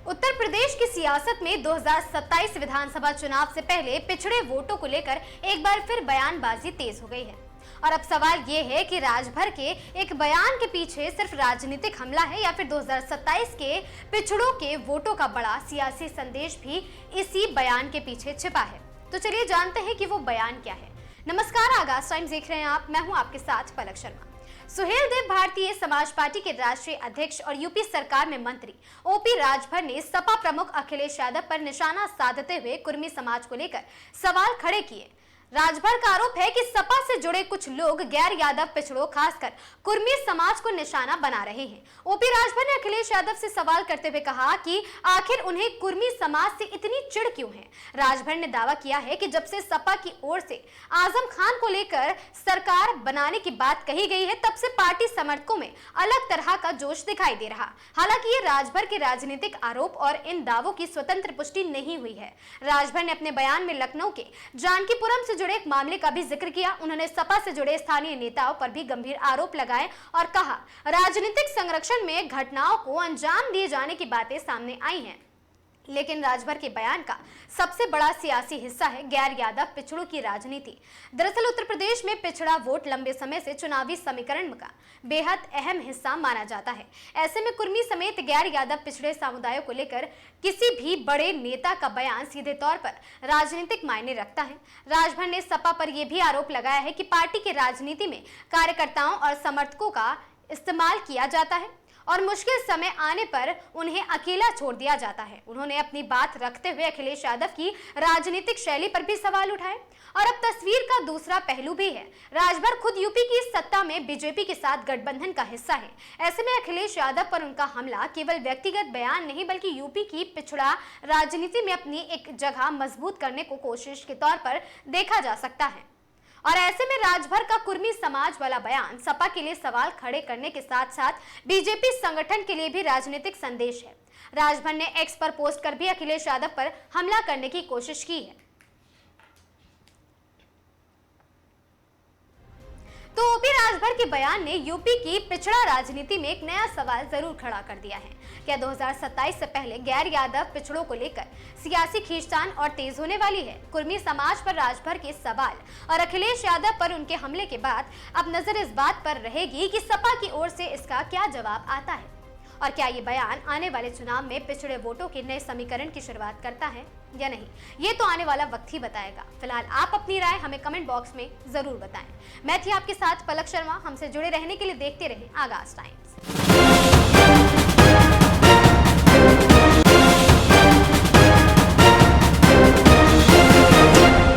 उत्तर प्रदेश की सियासत में 2027 विधानसभा चुनाव से पहले पिछड़े वोटों को लेकर एक बार फिर बयानबाजी तेज हो गई है। और अब सवाल ये है कि राजभर के एक बयान के पीछे सिर्फ राजनीतिक हमला है या फिर 2027 के पिछड़ों के वोटों का बड़ा सियासी संदेश भी इसी बयान के पीछे छिपा है। तो चलिए जानते हैं कि वो बयान क्या है। नमस्कार, आगाज टाइम्स देख रहे हैं आप। मैं हूं आपके साथ पलक शर्मा। सुहेलदेव भारतीय समाज पार्टी के राष्ट्रीय अध्यक्ष और यूपी सरकार में मंत्री ओपी राजभर ने सपा प्रमुख अखिलेश यादव पर निशाना साधते हुए कुर्मी समाज को लेकर सवाल खड़े किए। राजभर का आरोप है कि सपा से जुड़े कुछ लोग गैर यादव पिछड़ों खासकर कुर्मी समाज को निशाना बना रहे हैं। ओपी राजभर ने अखिलेश यादव से सवाल करते हुए कहा कि आखिर उन्हें कुर्मी समाज से इतनी चिढ़ क्यों है। राजभर ने दावा किया है कि जब से सपा की ओर से आजम खान को लेकर सरकार बनाने की बात कही गई है, तब से पार्टी समर्थकों में अलग तरह का जोश दिखाई दे रहा। हालांकि ये राजभर के राजनीतिक आरोप और इन दावों की स्वतंत्र पुष्टि नहीं हुई है। राजभर ने अपने बयान में लखनऊ के जानकीपुरम से जुड़े एक मामले का भी जिक्र किया। उन्होंने सपा से जुड़े स्थानीय नेताओं पर भी गंभीर आरोप लगाए और कहा, राजनीतिक संरक्षण में घटनाओं को अंजाम दिए जाने की बातें सामने आई हैं। लेकिन राजभर के बयान का सबसे बड़ा सियासी हिस्सा है गैर यादव पिछड़ों की राजनीति। दरअसल उत्तर प्रदेश में पिछड़ा वोट लंबे समय से चुनावी समीकरण का बेहद अहम हिस्सा माना जाता है। ऐसे में कुर्मी समेत गैर यादव पिछड़े समुदायों को लेकर किसी भी बड़े नेता का बयान सीधे तौर पर राजनीतिक मायने रखता है। राजभर ने सपा पर यह भी आरोप लगाया है कि पार्टी की राजनीति में कार्यकर्ताओं और समर्थकों का इस्तेमाल किया जाता है और मुश्किल समय आने पर उन्हें अकेला छोड़ दिया जाता है। उन्होंने अपनी बात रखते हुए अखिलेश यादव की राजनीतिक शैली पर भी सवाल उठाए। और अब तस्वीर का दूसरा पहलू भी है। राजभर खुद यूपी की सत्ता में बीजेपी के साथ गठबंधन का हिस्सा है। ऐसे में अखिलेश यादव पर उनका हमला केवल व्यक्तिगत बयान नहीं बल्कि यूपी की पिछड़ा राजनीति में अपनी एक जगह मजबूत करने को कोशिश के तौर पर देखा जा सकता है। और ऐसे में राजभर का कुर्मी समाज वाला बयान सपा के लिए सवाल खड़े करने के साथ साथ बीजेपी संगठन के लिए भी राजनीतिक संदेश है। राजभर ने एक्स पर पोस्ट कर भी अखिलेश यादव पर हमला करने की कोशिश की है। तो ओपी राजभर के बयान ने यूपी की पिछड़ा राजनीति में एक नया सवाल जरूर खड़ा कर दिया है। क्या 2027 से पहले गैर यादव पिछड़ों को लेकर सियासी खींचतान और तेज होने वाली है? कुर्मी समाज पर राजभर के सवाल और अखिलेश यादव पर उनके हमले के बाद अब नजर इस बात पर रहेगी कि सपा की ओर से इसका क्या जवाब आता है और क्या ये बयान आने वाले चुनाव में पिछड़े वोटों के नए समीकरण की शुरुआत करता है या नहीं, ये तो आने वाला वक्त ही बताएगा। फिलहाल आप अपनी राय हमें कमेंट बॉक्स में जरूर बताएं। मैं थी आपके साथ पलक शर्मा। हमसे जुड़े रहने के लिए देखते रहें आगाज टाइम्स।